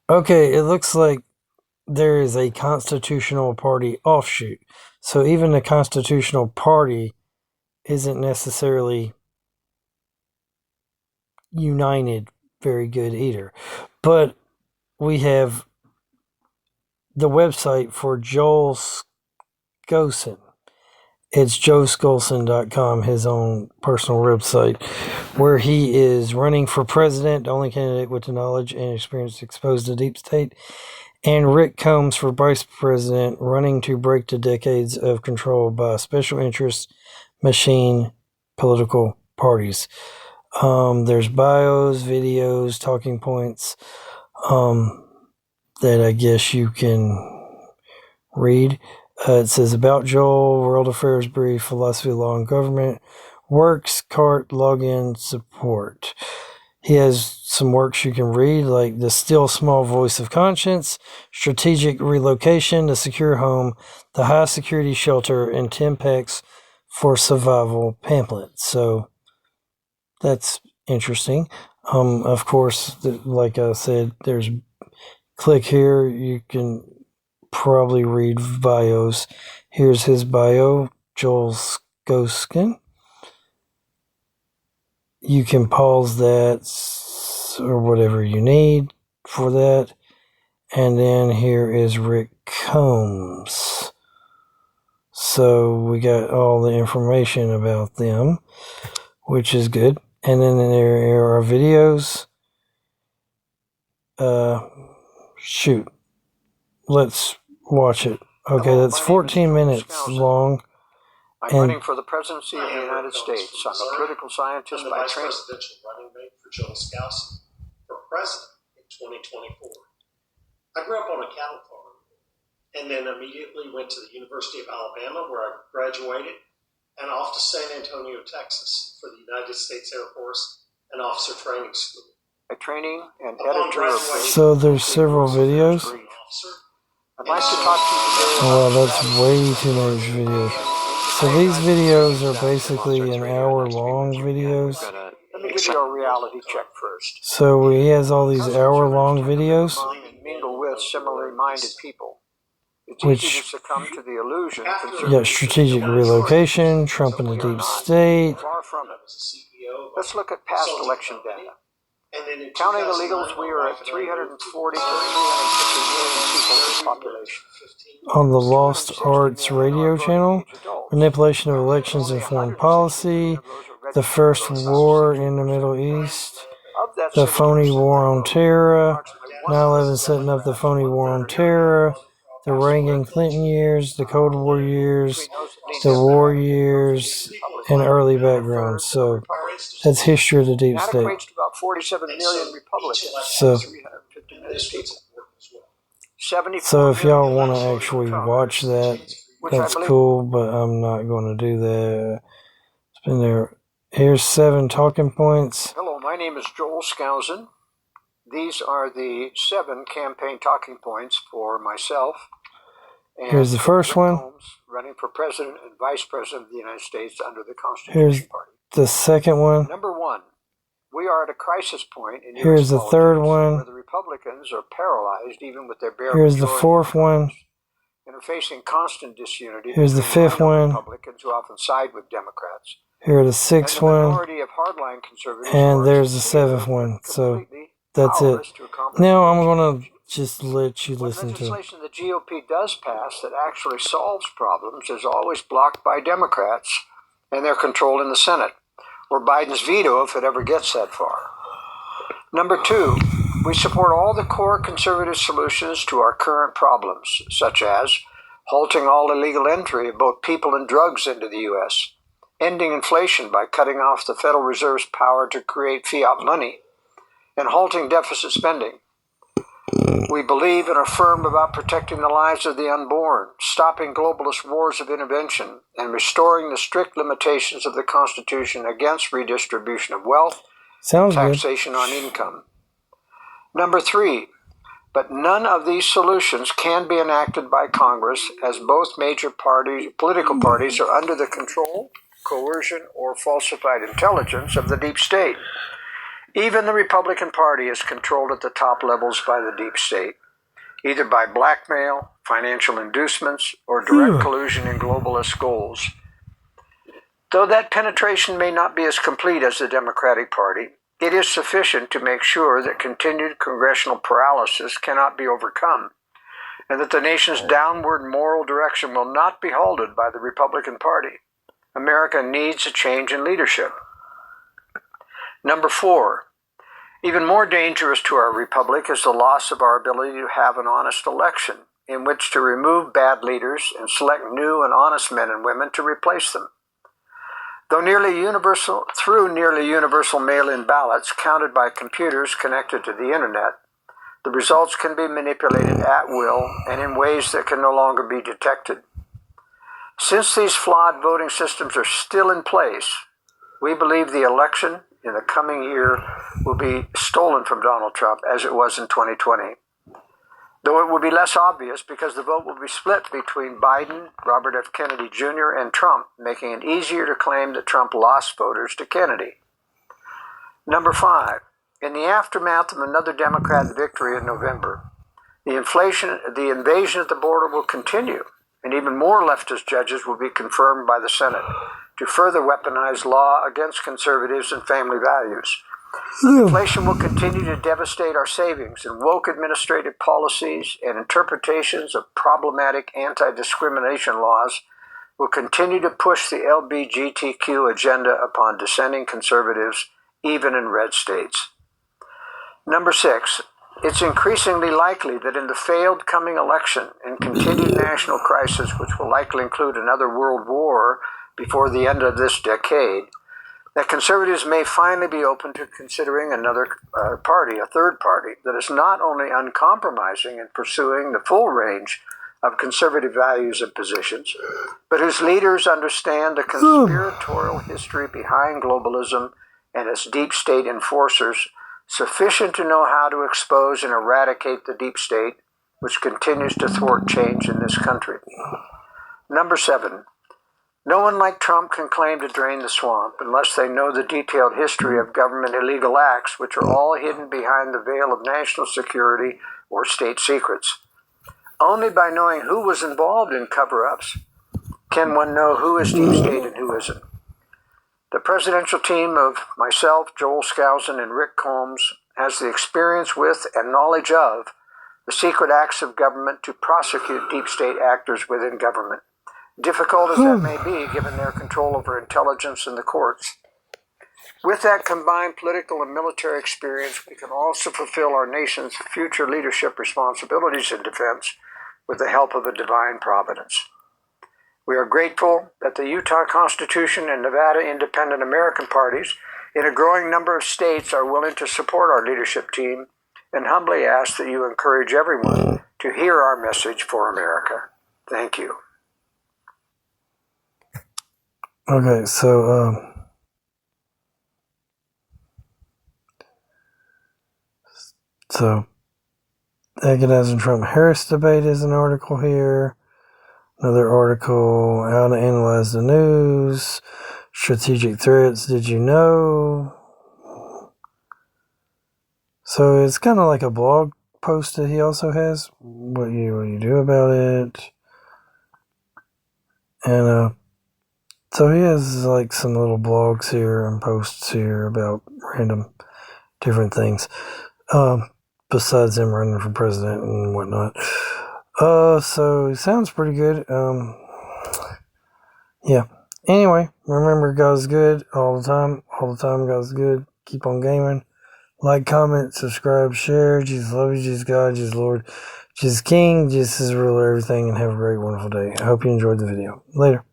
Okay, it looks like there is a constitutional party offshoot. So even the constitutional party isn't necessarily united very good either. But we have the website for Joel Skousen. It's joeskousen.com, his own personal website, where he is running for president, the only candidate with the knowledge and experience exposed to deep state, and Rick Combs for vice president, running to break the decades of control by special interest machine political parties. There's bios, videos, talking points that I guess you can read. It says about Joel, world affairs brief, philosophy, law, and government, works, cart, login, support. He has some works you can read, like The Still Small Voice of Conscience, Strategic Relocation, The Secure Home, The High Security Shelter, and 10 Packs for Survival pamphlet. So that's interesting. Of course, like I said, there's click here. You can probably read bios. Here's his bio, Joel Skousen. You can pause that or whatever you need for that. And then here is Rick Combs. So we got all the information about them, which is good. And then there are videos. Shoot. Let's watch it. Okay, Hello, that's 14 minutes long. I'm running for the presidency of the United States. I'm a political scientist by training. Presidential running mate for Joel Skousen for president in 2024. I grew up on a cattle farm and then immediately went to the University of Alabama where I graduated and off to San Antonio, Texas for the United States Air Force and Officer Training School. A training and editor of So there's several videos. I'd like to talk to you today. Well, that's way too much video. So these videos are basically an hour-long videos. Let me give you a reality check first. So he has all these hour-long videos, And mingle with similarly minded people. It's which easy to succumb to the illusion. you got strategic relocation, Trump in the deep state. Far from it. Let's look at past election data. And then in Counting illegals, we are at 340 to 350 million people in population. On the Lost Arts radio channel, manipulation of elections and foreign policy, the first war in the Middle East, the phony war on terror, 9/11 setting up the phony war on terror, the Reagan-Clinton years, the Cold War years, the war years, and early background. So that's history of the deep That state. equates to about 47 million Republicans. So, 350 million people. so if y'all want to actually watch that, that's cool, but I'm not going to do that. It's been there. Here's 7 talking points. Hello, my name is Joel Skousen. These are the 7 campaign talking points for myself. And Here's the first Rick one. Combs, running for president and vice president of the United States under the Constitution Here's Party. the second one. Number 1, we are at a crisis point in Here's the US third politics one. where the Republicans are paralyzed even with their bare Here's the majority fourth one. and are facing constant disunity. Here's the between fifth minor one. Republicans who often side with Democrats. Here are the And sixth the one. minority of hardline conservatives And who are there's the seventh one. So completely that's it. powerless to accomplish Now I'm much. going to just let you When listen to it. legislation the GOP does pass that actually solves problems is always blocked by Democrats and their control in the Senate, or Biden's veto if it ever gets that far. Number 2, we support all the core conservative solutions to our current problems, such as halting all illegal entry of both people and drugs into the U.S., ending inflation by cutting off the Federal Reserve's power to create fiat money, and halting deficit spending. We believe and are firm about protecting the lives of the unborn, stopping globalist wars of intervention, and restoring the strict limitations of the Constitution against redistribution of wealth, Sounds good. taxation on income. Number 3, but none of these solutions can be enacted by Congress as both major political parties are under the control, coercion, or falsified intelligence of the deep state. Even the Republican Party is controlled at the top levels by the deep state, either by blackmail, financial inducements, or direct collusion in globalist goals. Though that penetration may not be as complete as the Democratic Party, it is sufficient to make sure that continued congressional paralysis cannot be overcome, and that the nation's downward moral direction will not be halted by the Republican Party. America needs a change in leadership. Number 4, even more dangerous to our republic is the loss of our ability to have an honest election in which to remove bad leaders and select new and honest men and women to replace them. Through nearly universal mail-in ballots counted by computers connected to the internet, the results can be manipulated at will and in ways that can no longer be detected. Since these flawed voting systems are still in place, we believe the election in the coming year will be stolen from Donald Trump as it was in 2020. Though it will be less obvious because the vote will be split between Biden, Robert F. Kennedy Jr., and Trump, making it easier to claim that Trump lost voters to Kennedy. Number 5, in the aftermath of another Democrat victory in November, the invasion at the border will continue, and even more leftist judges will be confirmed by the Senate to further weaponize law against conservatives and family values. Inflation will continue to devastate our savings, and woke administrative policies and interpretations of problematic anti-discrimination laws will continue to push the LGBTQ agenda upon dissenting conservatives, even in red states. Number 6, it's increasingly likely that in the failed coming election and continued national crisis, which will likely include another world war before the end of this decade, that conservatives may finally be open to considering another party, a third party, that is not only uncompromising in pursuing the full range of conservative values and positions, but whose leaders understand the conspiratorial history behind globalism and its deep state enforcers sufficient to know how to expose and eradicate the deep state, which continues to thwart change in this country. Number 7, no one like Trump can claim to drain the swamp unless they know the detailed history of government illegal acts, which are all hidden behind the veil of national security or state secrets. Only by knowing who was involved in cover-ups can one know who is deep state and who isn't. The presidential team of myself, Joel Skousen, and Rick Combs has the experience with and knowledge of the secret acts of government to prosecute deep state actors within government, difficult as that may be given their control over intelligence in the courts. With that combined political and military experience, we can also fulfill our nation's future leadership responsibilities in defense with the help of a divine providence. We are grateful that the Utah Constitution and Nevada Independent American parties in a growing number of states are willing to support our leadership team, and humbly ask that you encourage everyone to hear our message for America. Thank you. Okay, so agonizing Trump-Harris debate is an article here. Another article, how to analyze the news. Strategic threats, did you know? So it's kind of like a blog post that he also has. What you do about it. And so he has like some little blogs here and posts here about random different things. Besides him running for president and whatnot. So it sounds pretty good. Yeah. Anyway, remember God's good all the time. All the time God's good. Keep on gaming. Like, comment, subscribe, share. Jesus loves you, Jesus God, Jesus Lord, Jesus King, Jesus is ruler, everything, and have a great, wonderful day. I hope you enjoyed the video. Later.